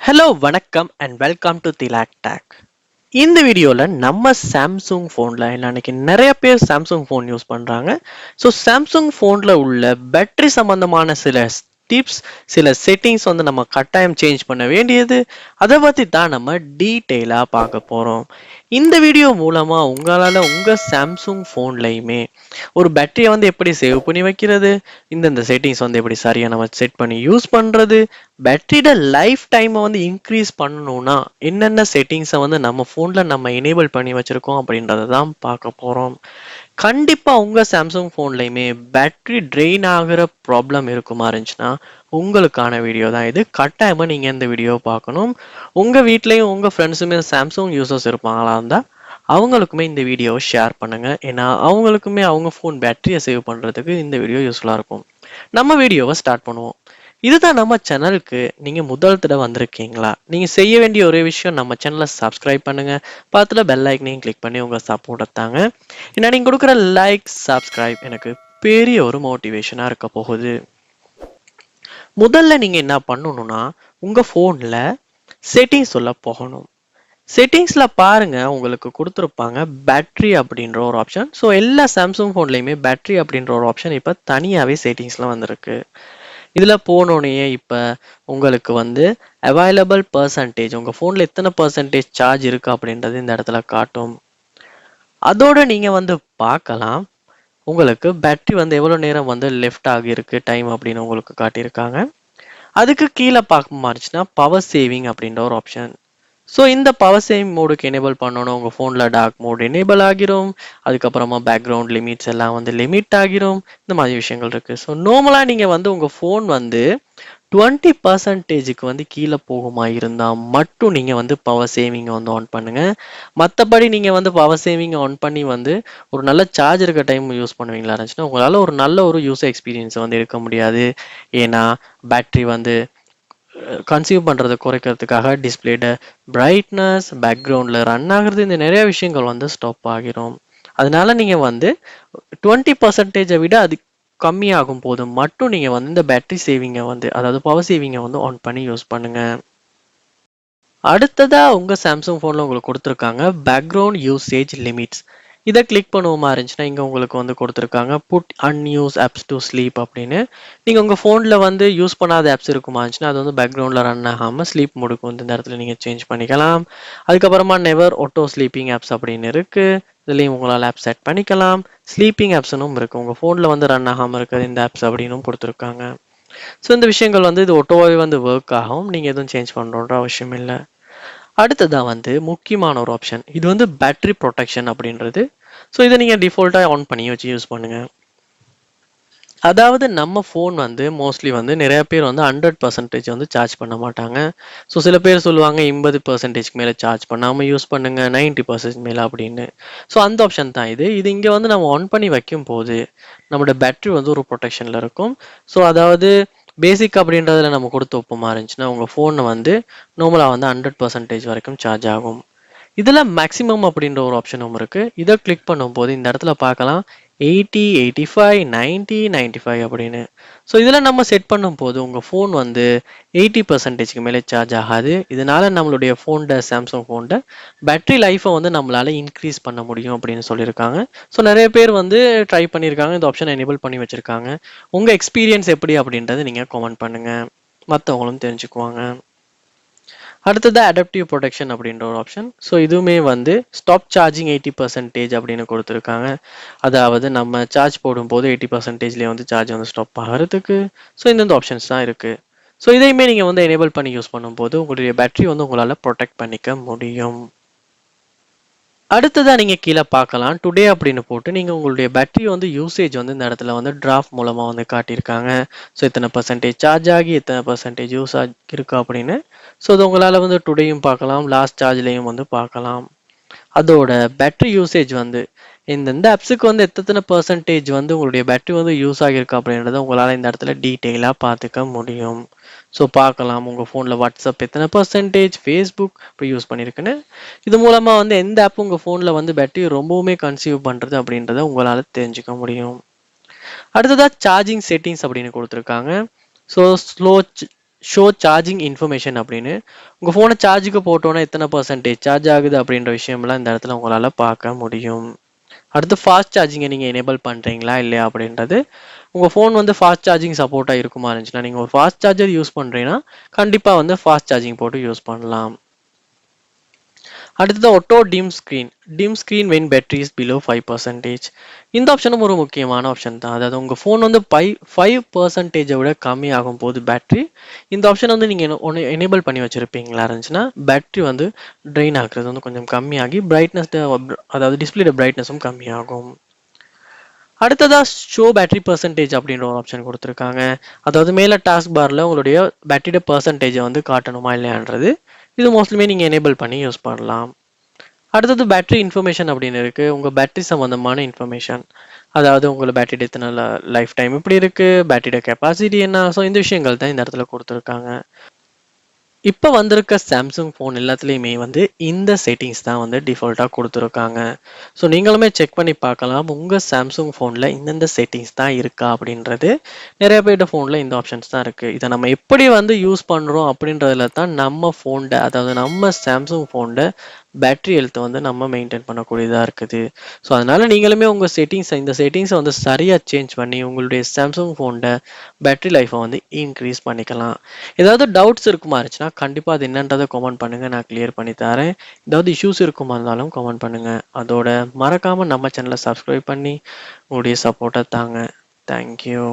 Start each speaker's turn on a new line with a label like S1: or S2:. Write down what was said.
S1: Hello வணக்கம் and welcome to Thilak take. இந்த வீடியோவில் நம்ம சாம்சங் ஃபோனில் இன்னைக்கு நிறைய பேர் சாம்சங் ஃபோன் யூஸ் பண்ணுறாங்க. ஸோ சாம்சங் ஃபோனில் உள்ள பேட்டரி சம்மந்தமான சில டிப்ஸ், சில செட்டிங்ஸ் நம்ம கட்டாயம் சேஞ்ச் பண்ண வேண்டியது, அதை பற்றி தான் நம்ம டீட்டெயிலாக பார்க்க போகிறோம். இந்த வீடியோ மூலமாக உங்களால் உங்கள் சாம்சங் ஃபோன்லையுமே ஒரு பேட்டரியை எப்படி சேவ் பண்ணி வைக்கிறது, இந்த செட்டிங்ஸ் எப்படி சரியாக நம்ம செட் பண்ணி யூஸ் பண்ணுறது, பேட்டரியோட லைஃப் டைமை இன்க்ரீஸ் பண்ணணும்னா என்னென்ன செட்டிங்ஸை நம்ம ஃபோனில் நம்ம எனேபிள் பண்ணி வச்சுருக்கோம் அப்படின்றத தான் பார்க்க போகிறோம். கண்டிப்பாக உங்கள் சாம்சங் ஃபோன்லையுமே பேட்டரி ட்ரெயின் ஆகிற ப்ராப்ளம் இருக்குமா இருந்துச்சுன்னா உங்களுக்கான வீடியோ தான் இது. கட்டாயமாக நீங்கள் இந்த வீடியோ பார்க்கணும். உங்கள் வீட்லேயும் உங்கள் ஃப்ரெண்ட்ஸுமே சாம்சங் யூசர்ஸ் இருப்பாங்களா இருந்தால் அவங்களுக்குமே இந்த வீடியோவை ஷேர் பண்ணுங்கள். ஏன்னா அவங்களுக்குமே அவங்க ஃபோன் பேட்டரியை சேவ் பண்ணுறதுக்கு இந்த வீடியோ யூஸ்ஃபுல்லாக இருக்கும். நம்ம வீடியோவை ஸ்டார்ட் பண்ணுவோம். இதுதான் நம்ம சேனலுக்கு நீங்கள் முதல் தடவை வந்திருக்கீங்களா, நீங்கள் செய்ய வேண்டிய ஒரே விஷயம் நம்ம சேனலை சப்ஸ்கிரைப் பண்ணுங்கள். பார்த்துல பெல் ஐக்கனையும் கிளிக் பண்ணி உங்கள் சப்போர்ட்டை தாங்க. ஏன்னா நீங்கள் கொடுக்குற லைக் சப்ஸ்கிரைப் எனக்கு பெரிய ஒரு மோட்டிவேஷனாக இருக்க போகுது. முதல்ல நீங்கள் என்ன பண்ணணும்னா உங்கள் ஃபோனில் செட்டிங்ஸ் உள்ள போகணும். செட்டிங்ஸில் பாருங்க, உங்களுக்கு கொடுத்துருப்பாங்க பேட்டரி அப்படின்ற ஒரு ஆப்ஷன். ஸோ எல்லா சாம்சங் ஃபோன்லேயுமே பேட்டரி அப்படின்ற ஒரு ஆப்ஷன் இப்போ தனியாகவே செட்டிங்ஸில் வந்திருக்கு. இதில் போனோடனே இப்போ உங்களுக்கு அவைலபிள் பர்சன்டேஜ், உங்கள் ஃபோனில் எத்தனை பர்சன்டேஜ் சார்ஜ் இருக்குது அப்படின்றது இந்த இடத்துல காட்டும். அதோட நீங்கள் பார்க்கலாம் உங்களுக்கு பேட்டரி எவ்வளோ நேரம் லெஃப்ட் ஆகியிருக்கு டைம் அப்படின்னு உங்களுக்கு காட்டியிருக்காங்க. அதுக்கு கீழே பார்க்க மாதிரிச்சுன்னா பவர் சேவிங் அப்படின்ற ஒரு ஆப்ஷன். ஸோ இந்த பவர் சேவிங் மோடுக்கு எனேபிள் பண்ணணும். உங்கள் ஃபோனில் டார்க் மோட் எனேபிள் ஆகிரும். அதுக்கப்புறமா பேக்ரவுண்ட் லிமிட்ஸ் எல்லாம் லிமிட் ஆகிரும். இந்த மாதிரி விஷயங்கள் இருக்குது. ஸோ நார்மலாக நீங்கள் உங்கள் ஃபோன் 20% கீழே போகுமா இருந்தால் மட்டும் நீங்கள் பவர் சேவிங்கை ஆன் பண்ணுங்கள். மற்றபடி நீங்கள் பவர் சேவிங் ஆன் பண்ணி ஒரு நல்ல சார்ஜ் இருக்க டைம் யூஸ் பண்ணுவீங்களா இருந்துச்சுன்னா உங்களால் ஒரு நல்ல ஒரு யூசர் எக்ஸ்பீரியன்ஸை இருக்க முடியாது. ஏன்னா பேட்டரி கன்சியூம் பண்ணுறதை குறைக்கிறதுக்காக டிஸ்பிளேட பிரைட்னஸ், பேக்ரவுண்டில் ரன் ஆகுறது, இந்த நிறைய விஷயங்கள் ஸ்டாப் ஆகிரும். அதனால நீங்கள் 20%-ஐ விட அது கம்மியாகும் போது மட்டும் நீங்கள் இந்த பேட்டரி சேவிங்கை அதாவது பவர் சேவிங்கை ஆன் பண்ணி யூஸ் பண்ணுங்க. அடுத்ததா உங்கள் சாம்சங் ஃபோனில் உங்களுக்கு கொடுத்துருக்காங்க பேக்ரவுண்ட் யூசேஜ் லிமிட்ஸ். இதை கிளிக் பண்ணுவோமா இருந்துச்சுன்னா இங்கே உங்களுக்கு கொடுத்துருக்காங்க put unused apps to sleep அப்படின்னு. நீங்கள் உங்கள் ஃபோனில் யூஸ் பண்ணாத ஆப்ஸ் இருக்குமா இருந்துச்சுன்னா அது பேக்ரவுண்டில் ரன் ஆகாமல் ஸ்லீப் மோடுக்கு இந்த இடத்துல நீங்கள் சேஞ்ச் பண்ணிக்கலாம். அதுக்கப்புறமா நெவர் ஆட்டோ ஸ்லீப்பிங் ஆப்ஸ் அப்படின்னு இருக்குது. இதுலேயும் உங்களால் ஆப் செட் பண்ணிக்கலாம். ஸ்லீப்பிங் ஆப்ஸ்னும் இருக்குது. உங்கள் ஃபோனில் ரன் ஆகாமல் இருக்கிறது இந்த ஆப்ஸ் அப்படின்னு கொடுத்துருக்காங்க. ஸோ இந்த விஷயங்கள் இது ஒட்டோவாகவே ஒர்க் ஆகும். நீங்கள் எதுவும் சேஞ்ச் பண்ணுறோன்ற அவசியம் இல்லை. அடுத்ததான் முக்கியமான ஒரு ஆப்ஷன், இது பேட்டரி ப்ரொடெக்ஷன் அப்படின்றது. ஸோ இதை நீங்கள் டிஃபால்ட்டாக ஆன் பண்ணி வச்சு யூஸ் பண்ணுங்கள். அதாவது நம்ம ஃபோன் மோஸ்ட்லி நிறைய பேர் 100% சார்ஜ் பண்ண மாட்டாங்க. ஸோ சில பேர் சொல்லுவாங்க 80%க்கு மேலே சார்ஜ் பண்ணாமல் யூஸ் பண்ணுங்க, 90% மேலே அப்படின்னு. ஸோ அந்த ஆப்ஷன் தான் இது. இங்கே நம்ம ஆன் பண்ணி வைக்கும் போது நம்மளோட பேட்டரி ஒரு ப்ரொடெக்ஷனில் இருக்கும். ஸோ அதாவது பேசிக் அப்படின்றதுல நம்ம கொடுத்து ஒப்பமா இருந்துச்சுன்னா உங்கள் ஃபோனை நார்மலாக 100% வரைக்கும் சார்ஜ் ஆகும். இதில் மேக்ஸிமம் அப்படின்ற ஒரு ஆப்ஷனும் இருக்குது. இதை கிளிக் பண்ணும்போது இந்த இடத்துல பார்க்கலாம் 80, 85, 90, 95 அப்படின்னு. ஸோ இதில் நம்ம செட் பண்ணும்போது உங்கள் ஃபோன் 80%க்கு மேலே சார்ஜ் ஆகாது. இதனால நம்மளுடைய ஃபோனோட சாம்சங் ஃபோனோட பேட்டரி லைஃப்பை நம்மளால் இன்க்ரீஸ் பண்ண முடியும் அப்படின்னு சொல்லியிருக்காங்க. ஸோ நிறைய பேர் ட்ரை பண்ணியிருக்காங்க, இந்த ஆப்ஷனை எனேபிள் பண்ணி வச்சுருக்காங்க. உங்கள் எக்ஸ்பீரியன்ஸ் எப்படி அப்படின்றத நீங்கள் கமெண்ட் பண்ணுங்கள், மற்றவங்களும் தெரிஞ்சுக்குவாங்க. அடுத்தது அடாப்டிவ் ப்ரொடெக்ஷன் அப்படின்ற ஒரு ஆப்ஷன். ஸோ இதுவுமே ஸ்டாப் சார்ஜிங் 80% அப்படின்னு கொடுத்துருக்காங்க. அதாவது நம்ம சார்ஜ் போடும்போது 80%லேயே சார்ஜ் ஸ்டாப் ஆகிறதுக்கு. ஸோ இந்தந்த ஆப்ஷன்ஸ் தான் இருக்குது. ஸோ இதையுமே நீங்கள் எனேபிள் பண்ணி யூஸ் பண்ணும்போது உங்களுடைய பேட்டரி உங்களால் ப்ரொடெக்ட் பண்ணிக்க முடியும். அடுத்ததாக நீங்கள் கீழே பார்க்கலாம் டுடே அப்படின்னு போட்டு நீங்கள் உங்களுடைய பேட்டரி யூசேஜ் இந்த இடத்துல டிராஃப்ட் மூலமாக காட்டியிருக்காங்க. ஸோ இத்தனை பர்சன்டேஜ் சார்ஜ் ஆகி எத்தனை பர்சன்டேஜ் யூஸ் ஆகி இருக்கு அப்படின்னு. ஸோ இது உங்களால் டுடேயும் பார்க்கலாம், லாஸ்ட் சார்ஜ்லேயும் பார்க்கலாம். அதோட பேட்டரி யூசேஜ் இந்த ஆப்ஸுக்கு எத்தனை பர்சன்டேஜ் உங்களுடைய பேட்டரி யூஸ் ஆகியிருக்கு அப்படின்றத உங்களால் இந்த இடத்துல டீட்டெயிலாக பார்த்துக்க முடியும். ஸோ பார்க்கலாம் உங்கள் ஃபோனில் வாட்ஸ்அப் எத்தனை பர்சன்டேஜ், ஃபேஸ்புக் இப்போ யூஸ் பண்ணியிருக்குன்னு. இது மூலமாக எந்த ஆப் உங்கள் ஃபோனில் பேட்டரி ரொம்பவுமே கன்சியூம் பண்ணுறது அப்படின்றத உங்களால் தெரிஞ்சுக்க முடியும். அடுத்ததாக சார்ஜிங் செட்டிங்ஸ் அப்படின்னு கொடுத்துருக்காங்க. So slow show charging information அப்படின்னு உங்கள் ஃபோனை சார்ஜுக்கு போட்டோன்னா எத்தனை பர்சன்டேஜ் சார்ஜ் ஆகுது அப்படின்ற விஷயம்லாம் இந்த இடத்துல உங்களால் பார்க்க முடியும். அடுத்து ஃபாஸ்ட் சார்ஜிங்கை நீங்கள் எனேபிள் பண்ணுறீங்களா இல்லையா அப்படின்றது. உங்கள் ஃபோன் வந்து ஃபாஸ்ட் சார்ஜிங் சப்போர்ட்டாக இருக்குமா இருந்துச்சுன்னா நீங்கள் ஒரு ஃபாஸ்ட் சார்ஜர் யூஸ் பண்ணுறீங்கன்னா கண்டிப்பாக வந்து ஃபாஸ்ட் சார்ஜிங் போட்டு யூஸ் பண்ணலாம். அடுத்தது auto dim screen when battery is below 5%. இந்த ஆப்ஷனும் ஒரு முக்கியமான ஆப்ஷன் தான். அதாவது உங்கள் ஃபோன் வந்து 5% விட கம்மி ஆகும் போது பேட்டரி இந்த ஆப்ஷன் வந்து நீங்கள் ஒன்று எனேபிள் பண்ணி வச்சுருப்பீங்களா இருந்துச்சுன்னா பேட்டரி வந்து ட்ரெயின் ஆகுறது வந்து கொஞ்சம் கம்மியாகி பிரைட்னஸ், அதாவது டிஸ்பிளேட பிரைட்னஸும் கம்மியாகும். அடுத்ததாக ஷோ பேட்டரி பர்சன்டேஜ் அப்படின்ற ஒரு ஆப்ஷன் கொடுத்துருக்காங்க. அதாவது மேலே டாஸ்க் பாரில் உங்களுடைய பேட்டரியோட பர்சன்டேஜை வந்து காட்டணுமா இல்லையான்றது. இது மோஸ்ட்லியுமே நீங்கள் எனேபிள் பண்ணி யூஸ் பண்ணலாம். அடுத்தது பேட்டரி இன்ஃபர்மேஷன் அப்படின்னு இருக்குது. உங்கள் பேட்டரி சம்மந்தமான இன்ஃபர்மேஷன், அதாவது உங்களை பேட்டரி எத்தனை லைஃப் டைம் இப்படி இருக்குது, பேட்டரியோட கெப்பாசிட்டி என்ன, ஸோ இந்த விஷயங்கள் தான் இந்த இடத்துல கொடுத்துருக்காங்க. இப்போ வந்திருக்க சாம்சங் ஃபோன் எல்லாத்துலேயுமே வந்து இந்த செட்டிங்ஸ் தான் வந்து டிஃபால்ட்டாக கொடுத்துருக்காங்க. ஸோ நீங்களுமே செக் பண்ணி பார்க்கலாம் உங்கள் சாம்சங் ஃபோனில் இந்தந்த செட்டிங்ஸ் தான் இருக்கா அப்படின்றது. நிறைய பேர்ட்ட ஃபோனில் இந்த ஆப்ஷன்ஸ் தான் இருக்குது. இதை நம்ம எப்படி வந்து யூஸ் பண்ணுறோம் அப்படின்றதுல தான் நம்ம ஃபோனில், அதாவது நம்ம சாம்சங் ஃபோனில் பேட்டரி ஹெல்த்தை வந்து நம்ம மெயின்டைன் பண்ணக்கூடியதாக இருக்குது. ஸோ அதனால் நீங்களுமே உங்கள் இந்த செட்டிங்ஸை வந்து சரியாக சேஞ்ச் பண்ணி உங்களுடைய சாம்சங் ஃபோனில் பேட்டரி லைஃப்பை வந்து இன்க்ரீஸ் பண்ணிக்கலாம். ஏதாவது டவுட்ஸ் இருக்குமா இருந்துச்சுன்னா கண்டிப்பாக அது என்னன்றதை கமெண்ட் பண்ணுங்கள், நான் கிளியர் பண்ணி தரேன். ஏதாவது இஷ்யூஸ் இருக்குமா இருந்தாலும் கமெண்ட் பண்ணுங்கள். அதோட மறக்காமல் நம்ம சேனலை சப்ஸ்கிரைப் பண்ணி உங்களுடைய சப்போர்ட்டை தாங்க. தேங்க்யூ.